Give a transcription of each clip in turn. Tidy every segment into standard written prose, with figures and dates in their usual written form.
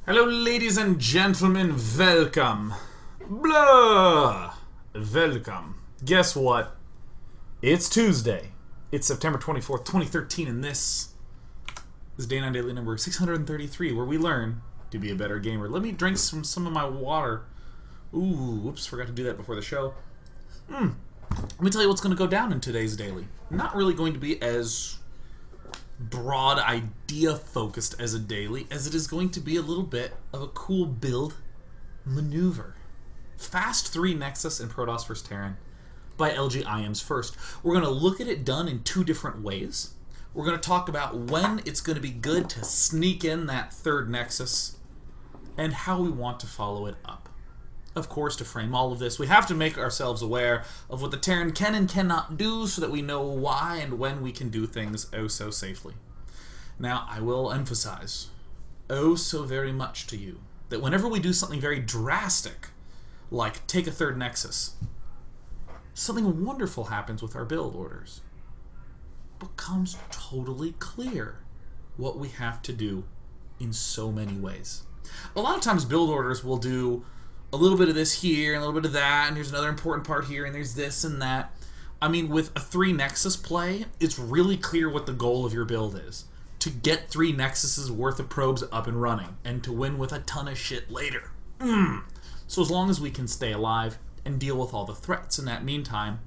Hello, ladies and gentlemen. Welcome. Blah. Welcome. Guess what? It's Tuesday. It's September 24th, 2013, and this is Day 9 Daily number 633, where we learn to be a better gamer. Let me drink some of my water. Ooh, whoops, forgot to do that before the show. Let me tell you what's going to go down in today's daily. Not really going to be as broad idea focused as a daily as it is going to be a little bit of a cool build maneuver. Fast 3 Nexus and Protoss vs Terran by LGIMFirst. We're going to look at it done in two different ways. We're going to talk about when it's going to be good to sneak in that third Nexus and how we want to follow it up. Of course, to frame all of this, we have to make ourselves aware of what the Terran can and cannot do so that we know why and when we can do things oh so safely. Now, I will emphasize oh so very much to you that whenever we do something very drastic, like take a third Nexus, something wonderful happens with our build orders. It becomes totally clear what we have to do in so many ways. A lot of times build orders will do a little bit of this here, and a little bit of that, and here's another important part here, and there's this and that. I mean, with a 3 Nexus play, it's really clear what the goal of your build is. To get 3 Nexuses worth of probes up and running, and to win with a ton of shit later. So as long as we can stay alive and deal with all the threats in that meantime,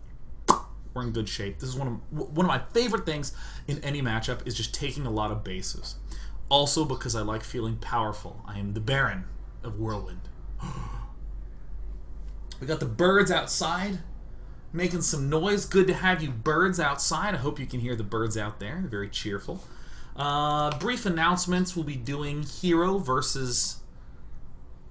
we're in good shape. This is one of my favorite things in any matchup, is just taking a lot of bases. Also because I like feeling powerful. I am the Baron of Whirlwind. We got the birds outside making some noise. Good to have you birds outside. I hope you can hear the birds out there. They're very cheerful. Brief announcements. We'll be doing Hero versus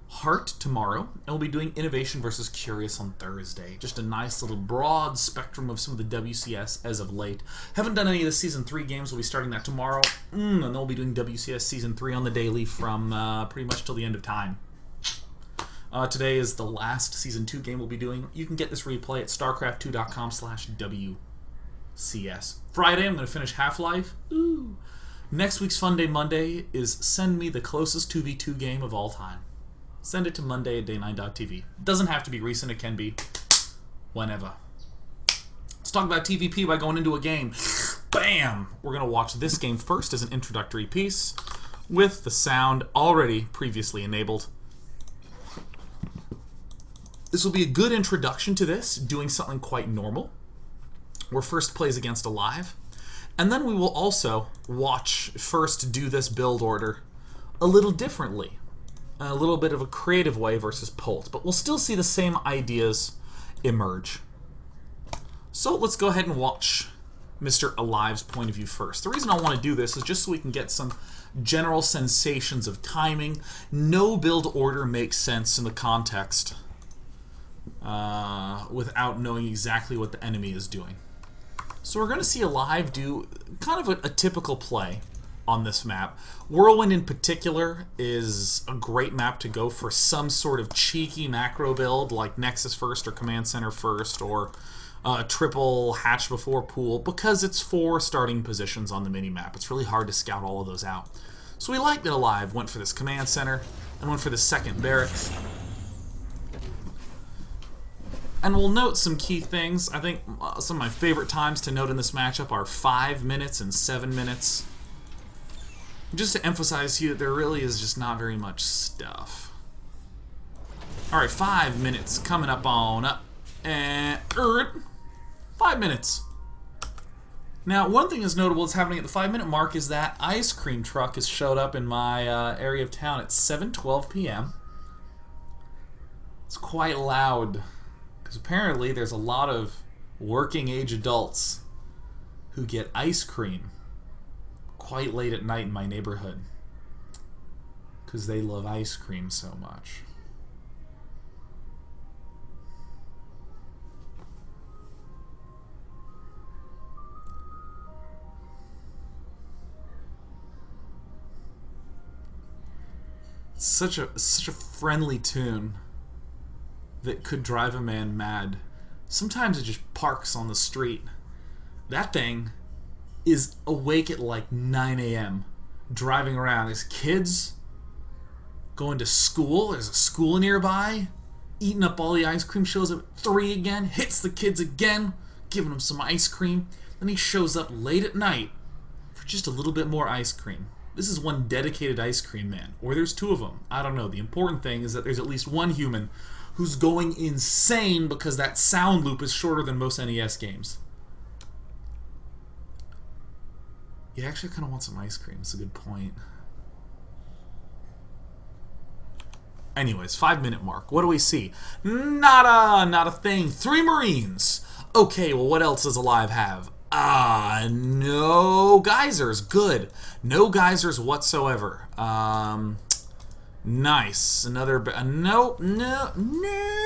Heart tomorrow, and we'll be doing Innovation versus Curious on Thursday. Just a nice little broad spectrum of some of the WCS as of late. Haven't done any of the Season 3 games. We'll be starting that tomorrow, and then we'll be doing WCS Season 3 on the daily from pretty much till the end of time. Today is the last Season 2 game we'll be doing. You can get this replay at starcraft2.com/WCS. Friday, I'm going to finish Half-Life. Ooh. Next week's Fun Day Monday is Send Me the Closest 2v2 game of all time. Send it to Monday at day9.tv. Doesn't have to be recent, it can be whenever. Let's talk about TVP by going into a game. Bam! We're going to watch this game first as an introductory piece with the sound already previously enabled. This will be a good introduction to this, doing something quite normal, where First plays against Alive. And then we will also watch First do this build order a little differently, a little bit of a creative way versus Polt, but we'll still see the same ideas emerge. So let's go ahead and watch Mr. Alive's point of view first. The reason I want to do this is just so we can get some general sensations of timing. No build order makes sense in the context without knowing exactly what the enemy is doing. So we're going to see Alive do kind of a typical play on this map. Whirlwind in particular is a great map to go for some sort of cheeky macro build like Nexus first or Command Center first or triple hatch before pool, because it's 4 starting positions on the mini-map. It's really hard to scout all of those out. So we like that Alive went for this Command Center and went for the second barracks. And we'll note some key things. I think some of my favorite times to note in this matchup are 5 minutes and 7 minutes. Just to emphasize to you that there really is just not very much stuff. Alright, 5 minutes coming up on up. And 5 minutes. Now, one thing that's notable that's happening at the 5-minute mark is that ice cream truck has showed up in my area of town at 7:12 p.m. It's quite loud. Apparently there's a lot of working age adults who get ice cream quite late at night in my neighborhood because they love ice cream so much. It's such a friendly tune that could drive a man mad. Sometimes it just parks on the street. That thing is awake at like 9 a.m. driving around. There's kids going to school. There's a school nearby. Eating up all the ice cream, shows up at 3 again, hits the kids again, giving them some ice cream. Then he shows up late at night for just a little bit more ice cream. This is one dedicated ice cream man, or there's 2 of them. I don't know. The important thing is that there's at least one human who's going insane because that sound loop is shorter than most NES games. Yeah, actually, I kind of want some ice cream. That's a good point. Anyways, 5-minute mark. What do we see? Not a thing. 3 Marines. Okay, well, what else does Alive have? No geysers. Good. No geysers whatsoever. Nice. Another... No.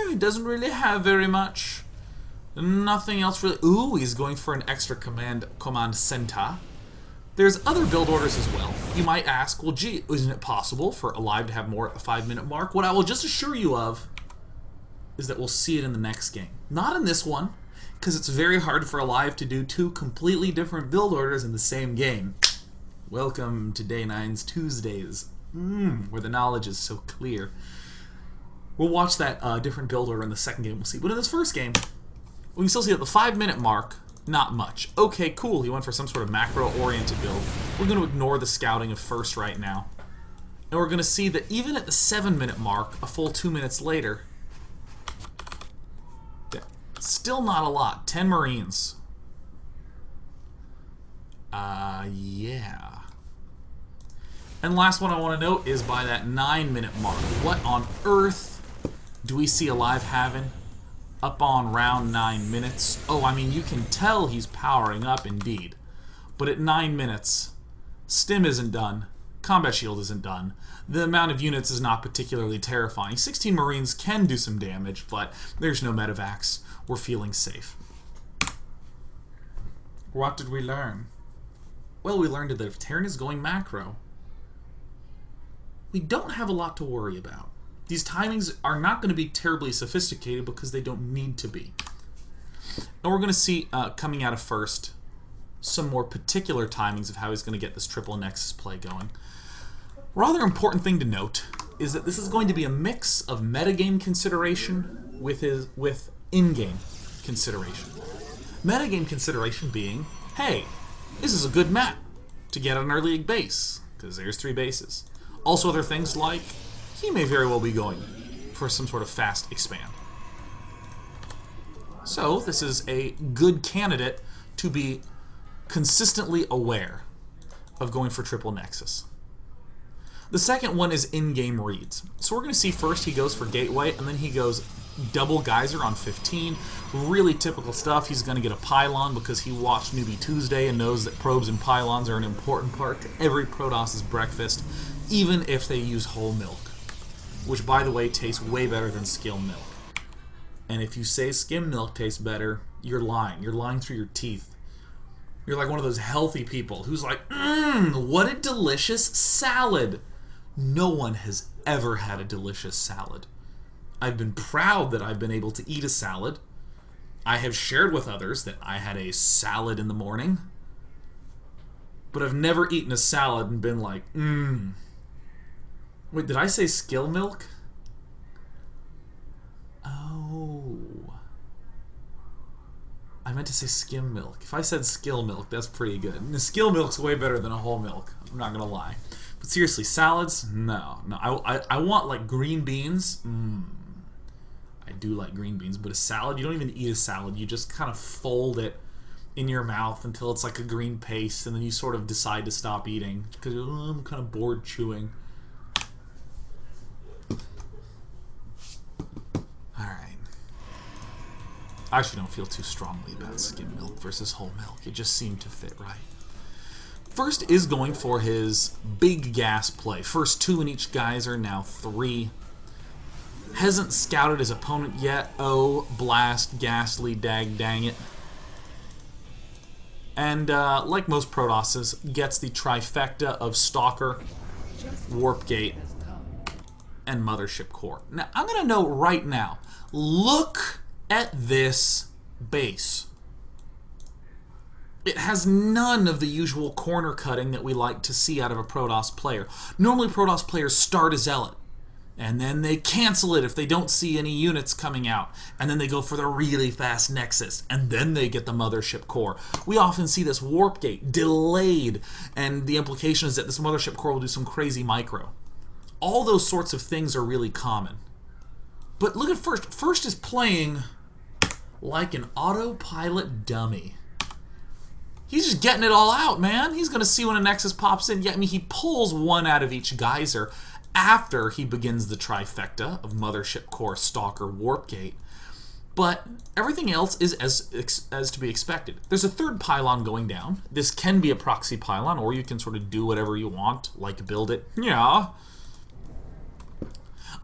He doesn't really have very much. Nothing else really... Ooh, he's going for an extra command center. There's other build orders as well. You might ask, well, gee, isn't it possible for Alive to have more at the 5-minute mark? What I will just assure you of is that we'll see it in the next game. Not in this one, because it's very hard for Alive to do 2 completely different build orders in the same game. Welcome to Day 9's Tuesdays, where the knowledge is so clear. We'll watch that different build order in the second game, we'll see. But in this first game, we can still see at the 5-minute mark, not much. Okay, cool. He went for some sort of macro-oriented build. We're going to ignore the scouting of first right now. And we're going to see that even at the 7-minute mark, a full 2 minutes later, still not a lot. 10 Marines. Yeah. And last one I want to note is by that 9-minute mark. What on earth do we see Alive having? Up on round 9 minutes. Oh, I mean, you can tell he's powering up indeed. But at 9 minutes, stim isn't done, combat shield isn't done, the amount of units is not particularly terrifying. 16 Marines can do some damage, but there's no medevacs. We're feeling safe. What did we learn? Well, we learned that if Terran is going macro, we don't have a lot to worry about. These timings are not going to be terribly sophisticated because they don't need to be. And we're going to see, coming out of first, some more particular timings of how he's going to get this triple Nexus play going. Rather important thing to note is that this is going to be a mix of metagame consideration with in-game consideration. Metagame consideration being, hey, this is a good map to get on our league base, because there's 3 bases. Also other things like, he may very well be going for some sort of fast expand. So this is a good candidate to be consistently aware of going for triple Nexus. The second one is in-game reads. So we're going to see first he goes for Gateway, and then he goes double Geyser on 15. Really typical stuff. He's going to get a pylon because he watched Newbie Tuesday and knows that probes and pylons are an important part to every Protoss's breakfast, even if they use whole milk. Which, by the way, tastes way better than skim milk. And if you say skim milk tastes better, you're lying. You're lying through your teeth. You're like one of those healthy people who's like, what a delicious salad. No one has ever had a delicious salad. I've been proud that I've been able to eat a salad. I have shared with others that I had a salad in the morning. But I've never eaten a salad and been like, Wait, did I say skill milk? Oh. I meant to say skim milk. If I said skill milk, that's pretty good. And the skill milk's way better than a whole milk. I'm not gonna lie. But seriously, salads? No. I want like green beans. I do like green beans, but a salad, you don't even eat a salad. You just kind of fold it in your mouth until it's like a green paste, and then you sort of decide to stop eating because I'm kind of bored chewing. I actually don't feel too strongly about skim milk versus whole milk. It just seemed to fit right. First is going for his big gas play. First 2 in each geyser, now 3. Hasn't scouted his opponent yet. Oh, blast, ghastly, dang it. And like most Protosses, gets the trifecta of Stalker, Warp Gate, and Mothership Core. Now, I'm going to note right now, look at this base. It has none of the usual corner cutting that we like to see out of a Protoss player. Normally Protoss players start a Zealot, And then they cancel it if they don't see any units coming out. And then they go for the really fast Nexus. And then they get the mothership core. We often see this warp gate delayed. And the implication is that this mothership core will do some crazy micro. All those sorts of things are really common. But look at First. First is playing like an autopilot dummy. He's just getting it all out, man. He's going to see when a Nexus pops in. Yeah, I mean, he pulls one out of each geyser after he begins the trifecta of Mothership Core, Stalker, Warp Gate. But everything else is as to be expected. There's a third pylon going down. This can be a proxy pylon, or you can sort of do whatever you want, like build it. Yeah.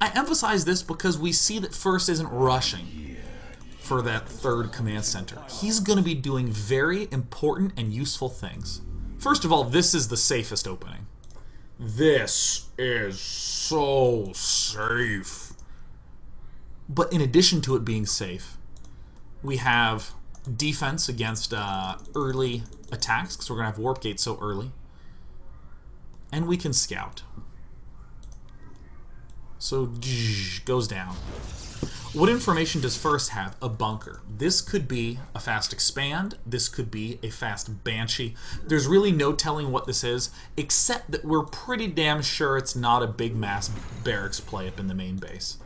I emphasize this because we see that First isn't rushing for that third command center. He's going to be doing very important and useful things. First of all, this is the safest opening. This is so safe. But in addition to it being safe, we have defense against early attacks, because we're going to have Warp Gate so early. And we can scout. So, goes down. What information does First have? A bunker. This could be a fast expand. This could be a fast banshee. There's really no telling what this is, except that we're pretty damn sure it's not a big mass barracks play up in the main base.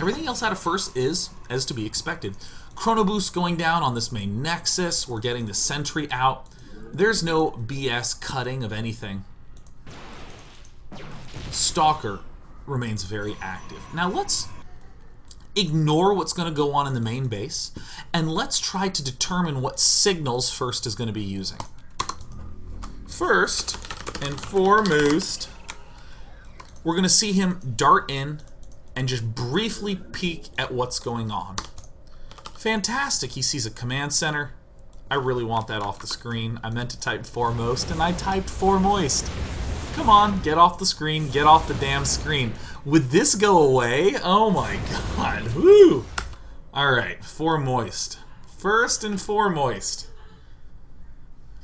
Everything else out of First is as to be expected. Chrono Boost going down on this main Nexus. We're getting the sentry out. There's no BS cutting of anything. Stalker remains very active. Now let's ignore what's going to go on in the main base, and let's try to determine what signals First is going to be using. First and foremost, we're going to see him dart in and just briefly peek at what's going on. Fantastic. He sees a command center. I really want that off the screen. I meant to type foremost, and I typed foremost. Come on, get off the screen, get off the damn screen. Would this go away? Oh my god, woo! Alright, foremost. First and foremost.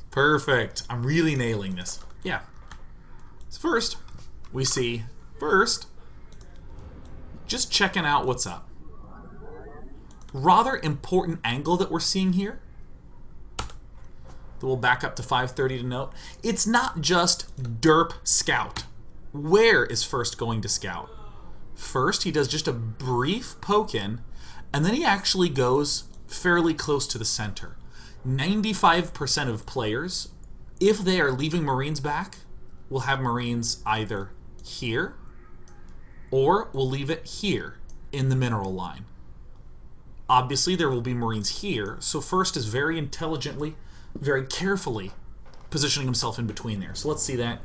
Perfect. I'm really nailing this. Yeah. So first, we see First just checking out what's up. Rather important angle that we're seeing here. We'll back up to 530 to note. It's not just derp scout. Where is First going to scout? First, he does just a brief poke in, and then he actually goes fairly close to the center. 95% of players, if they are leaving Marines back, will have Marines either here or will leave it here in the mineral line. Obviously, there will be Marines here, so First is very intelligently, very carefully positioning himself in between there. So let's see that.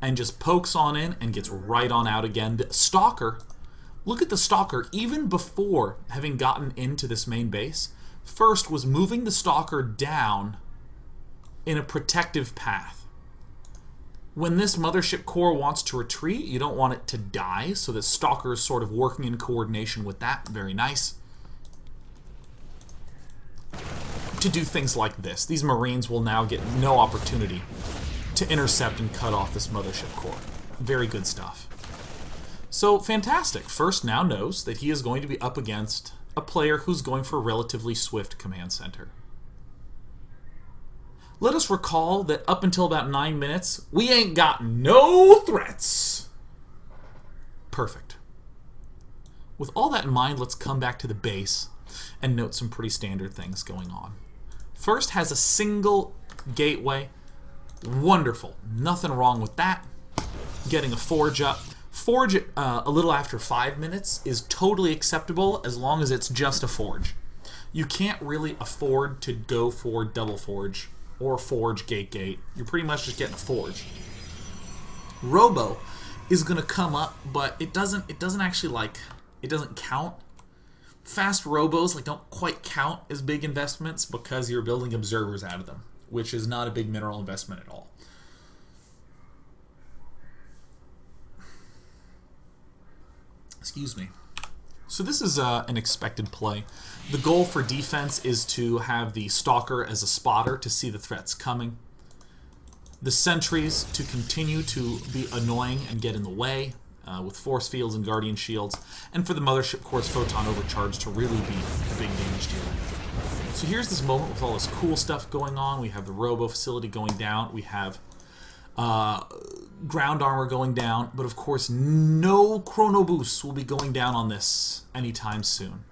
And just pokes on in and gets right on out again. The Stalker, look at the Stalker, even before having gotten into this main base, First was moving the Stalker down in a protective path. When this mothership core wants to retreat, you don't want it to die, so the Stalker is sort of working in coordination with that. Very nice. To do things like this. These Marines will now get no opportunity to intercept and cut off this mothership core. Very good stuff. So, fantastic. First now knows that he is going to be up against a player who's going for a relatively swift command center. Let us recall that up until about 9 minutes, we ain't got no threats. Perfect. With all that in mind, let's come back to the base and note some pretty standard things going on. First has a single gateway. Wonderful. Nothing wrong with that. Getting a forge up. Forge a little after 5 minutes is totally acceptable as long as it's just a forge. You can't really afford to go for double forge or forge gate. You're pretty much just getting a forge. Robo is going to come up, but it doesn't actually it doesn't count. Fast robos don't quite count as big investments because you're building observers out of them, which is not a big mineral investment at all. Excuse me. So this is an expected play. The goal for defense is to have the Stalker as a spotter to see the threats coming. The sentries to continue to be annoying and get in the way with force fields and guardian shields, and for the mothership core's photon overcharge to really be a big damage dealer. So here's this moment with all this cool stuff going on. We have the robo facility going down. We have ground armor going down, but of course no chrono boosts will be going down on this anytime soon.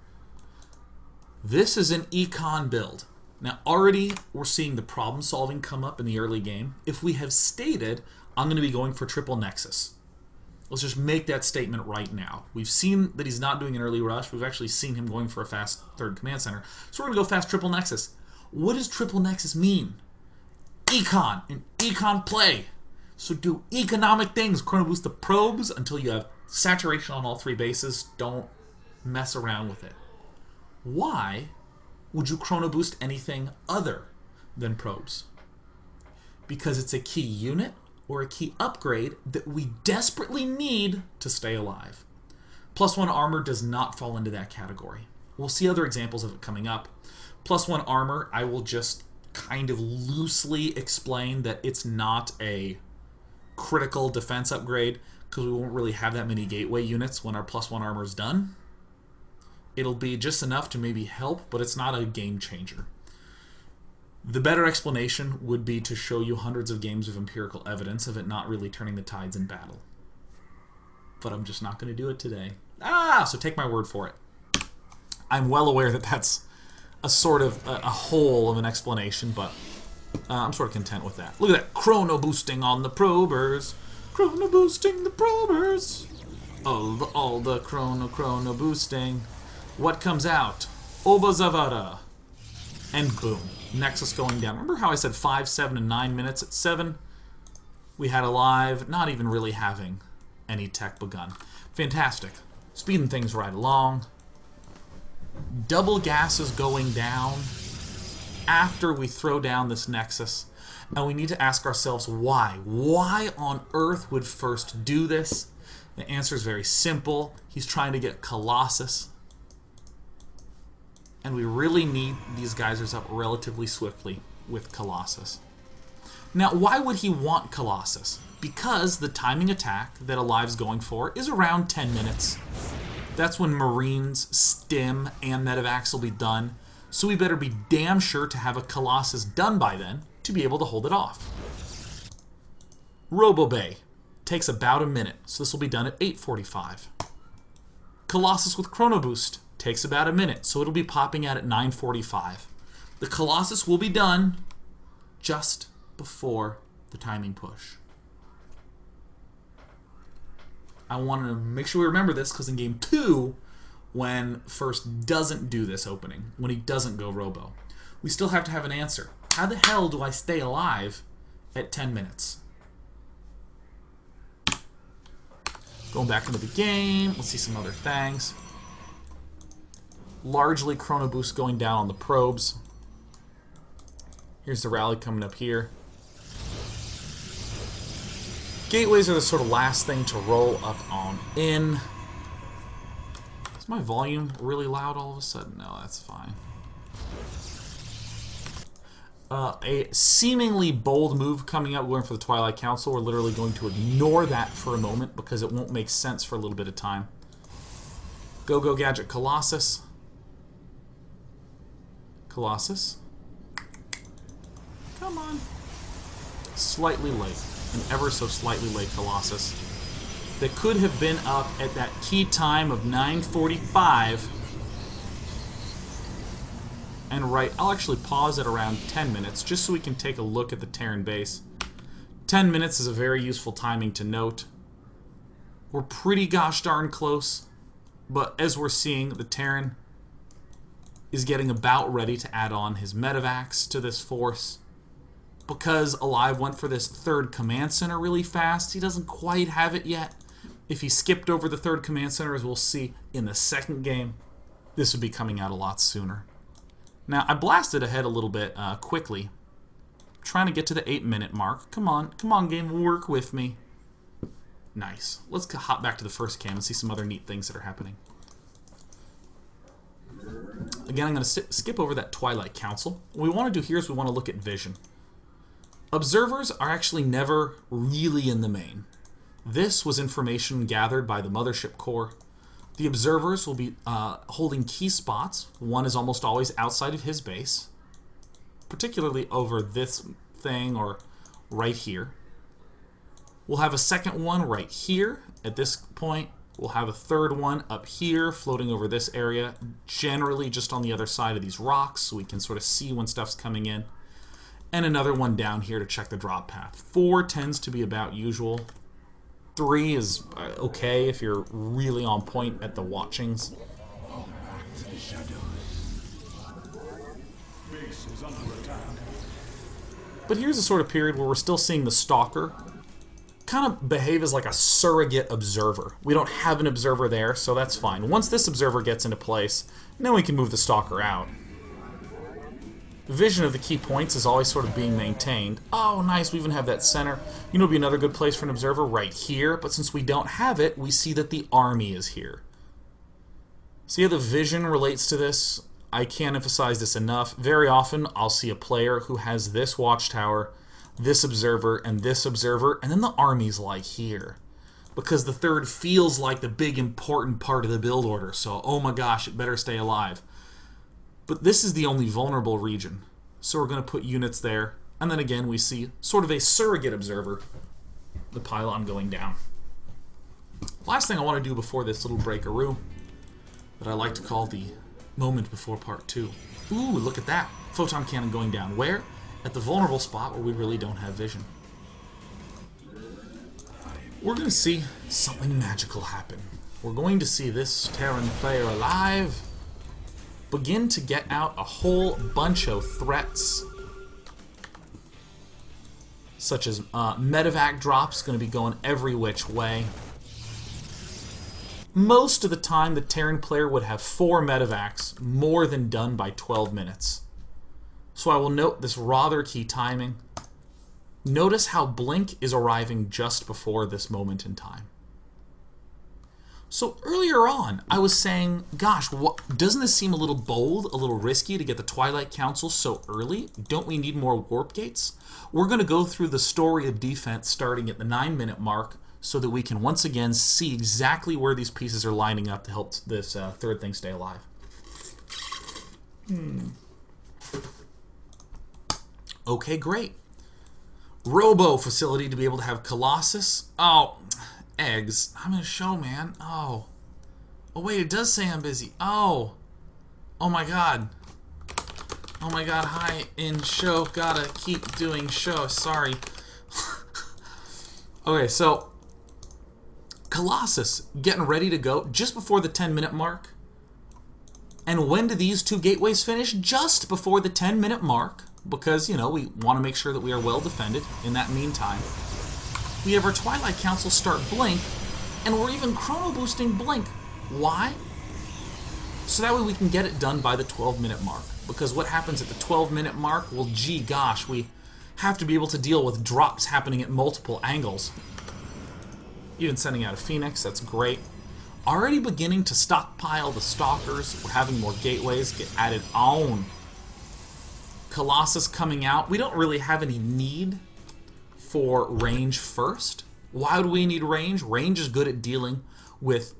This is an econ build. Now already we're seeing the problem solving come up in the early game. If we have stated, I'm going to be going for triple Nexus. Let's just make that statement right now. We've seen that he's not doing an early rush. We've actually seen him going for a fast third command center. So we're going to go fast triple Nexus. What does triple Nexus mean? Econ, and econ play. So do economic things. Chrono boost the probes until you have saturation on all three bases. Don't mess around with it. Why would you chrono boost anything other than probes? Because it's a key unit or a key upgrade that we desperately need to stay alive. +1 armor does not fall into that category. We'll see other examples of it coming up. +1 armor, I will just kind of loosely explain that it's not a critical defense upgrade because we won't really have that many gateway units when our +1 armor is done. It'll be just enough to maybe help, but it's not a game changer. The better explanation would be to show you hundreds of games of empirical evidence of it not really turning the tides in battle. But I'm just not going to do it today. So take my word for it. I'm well aware that that's a sort of a whole of an explanation, but I'm sort of content with that. Look at that. Chrono boosting on the probers. Chrono boosting the probers. All the chrono boosting. What comes out? Oba Zavara. And boom. Nexus going down. Remember how I said 5, 7, and 9 minutes? At 7, we had alive, not even really having any tech begun. Fantastic. Speeding things right along. Double gas is going down after we throw down this Nexus. And we need to ask ourselves why. Why on earth would First do this? The answer is very simple. He's trying to get Colossus. And we really need these geysers up relatively swiftly with Colossus. Now, why would he want Colossus? Because the timing attack that Alive's going for is around 10 minutes. That's when Marines, Stim, and Medevacs will be done. So we better be damn sure to have a Colossus done by then to be able to hold it off. Robobay takes about a minute, so this will be done at 8:45. Colossus with Chrono Boost takes about a minute, so it'll be popping out at 9:45. The Colossus will be done just before the timing push. I want to make sure we remember this because in Game 2, when First doesn't do this opening, when he doesn't go Robo, we still have to have an answer. How the hell do I stay alive at 10 minutes? Going back into the game, let's see some other things. Largely Chrono Boost going down on the probes. Here's the rally coming up here. Gateways are the sort of last thing to roll up on in. Is my volume really loud all of a sudden? No, that's fine. A seemingly bold move coming up, going for the Twilight Council. We're literally going to ignore that for a moment because it won't make sense for a little bit of time. Go Gadget Colossus. Colossus. Come on. Slightly late. An ever so slightly late Colossus. That could have been up at that key time of 9:45. And right, I'll actually pause at around 10 minutes just so we can take a look at the Terran base. 10 minutes is a very useful timing to note. We're pretty gosh darn close, but as we're seeing, the Terran is getting about ready to add on his Medevacs to this force. Because Alive went for this third command center really fast, he doesn't quite have it yet. If he skipped over the third command center, as we'll see in the second game, this would be coming out a lot sooner. Now, I blasted ahead a little bit quickly, trying to get to the 8-minute mark. Come on, game, work with me. Nice. Let's hop back to the first cam and see some other neat things that are happening. Again, I'm going to skip over that Twilight Council. What we want to do here is we want to look at vision. Observers are actually never really in the main. This was information gathered by the mothership core. The observers will be holding key spots. One is almost always outside of his base, particularly over this thing or right here. We'll have a second one right here at this point. We'll have a third one up here floating over this area, generally just on the other side of these rocks so we can sort of see when stuff's coming in. And another one down here to check the drop path. 4 tends to be about usual. 3 is okay if you're really on point at the watchings. But here's a sort of period where we're still seeing the Stalker kind of behave as like a surrogate observer. We don't have an observer there, so that's fine. Once this observer gets into place, then we can move the Stalker out. Vision of the key points is always sort of being maintained. Oh, nice, we even have that center. You know, it'd be another good place for an observer right here, but since we don't have it, we see that the army is here. See how the vision relates to this? I can't emphasize this enough. Very often, I'll see a player who has this watchtower, this observer, and then the army's like here. Because the third feels like the big important part of the build order, so oh my gosh, it better stay alive. But this is the only vulnerable region, so we're going to put units there. And then again, we see sort of a surrogate observer, the pylon going down. Last thing I want to do before this little breakaroo, that I like to call the moment before part 2. Ooh, look at that. Photon cannon going down. Where? At the vulnerable spot where we really don't have vision. We're going to see something magical happen. We're going to see this Terran player alive begin to get out a whole bunch of threats, such as medevac drops going to be going every which way. Most of the time, the Terran player would have 4 medevacs, more than done by 12 minutes. So I will note this rather key timing. Notice how Blink is arriving just before this moment in time. So earlier on, I was saying, gosh, doesn't this seem a little bold, a little risky to get the Twilight Council so early? Don't we need more warp gates? We're going to go through the story of defense starting at the 9-minute mark so that we can once again see exactly where these pieces are lining up to help this third thing stay alive. Okay, great. Robo facility to be able to have Colossus. Oh, eggs. I'm in a show, man. Oh. Oh, wait, it does say I'm busy. Oh. Oh, my God. Oh, my God. Hi, in show. Gotta keep doing show. Sorry. Okay, so Colossus getting ready to go just before the 10-minute mark. And when do these 2 gateways finish? Just before the 10-minute mark. Because, you know, we want to make sure that we are well defended in that meantime. We have our Twilight Council start Blink, and we're even chrono boosting Blink. Why? So that way we can get it done by the 12-minute mark. Because what happens at the 12-minute mark? Well, gee gosh, we have to be able to deal with drops happening at multiple angles. Even sending out a Phoenix, that's great. Already beginning to stockpile the Stalkers. We're having more gateways get added on. Colossus coming out. We don't really have any need for range first. Why do we need range? Range is good at dealing with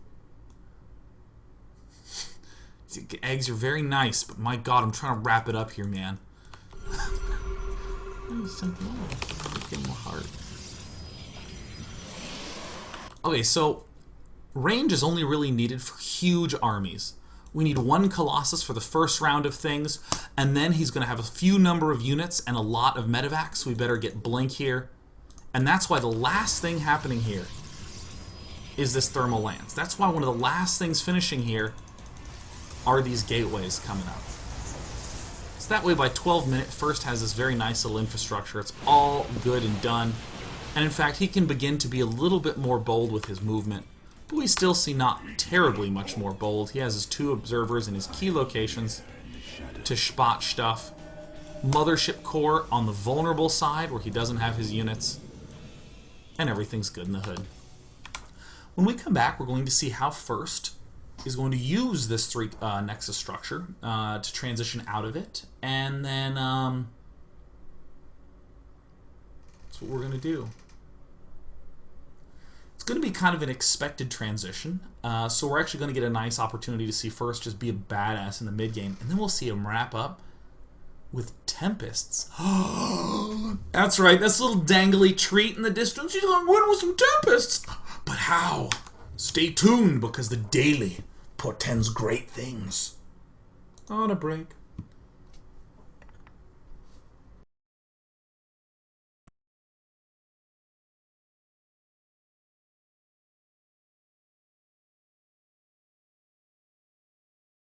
eggs. Are very nice, but my God, I'm trying to wrap it up here, man. Okay, so range is only really needed for huge armies. We need 1 Colossus for the first round of things, and then he's going to have a few number of units and a lot of medevacs, so we better get Blink here. And that's why the last thing happening here is this thermal lance. That's why one of the last things finishing here are these gateways coming up. So that way by 12-minute, First has this very nice little infrastructure. It's all good and done. And in fact, he can begin to be a little bit more bold with his movement. But we still see not terribly much more bold. He has his 2 observers in his key locations to spot stuff. Mothership core on the vulnerable side where he doesn't have his units. And everything's good in the hood. When we come back, we're going to see how First is going to use this 3 Nexus structure to transition out of it. And then That's what we're going to do. It's going to be kind of an expected transition. So we're actually going to get a nice opportunity to see First just be a badass in the mid game. And then we'll see him wrap up with Tempests. That's right. That's a little dangly treat in the distance. He's going to win with some Tempests. But how? Stay tuned, because the daily portends great things. On a break.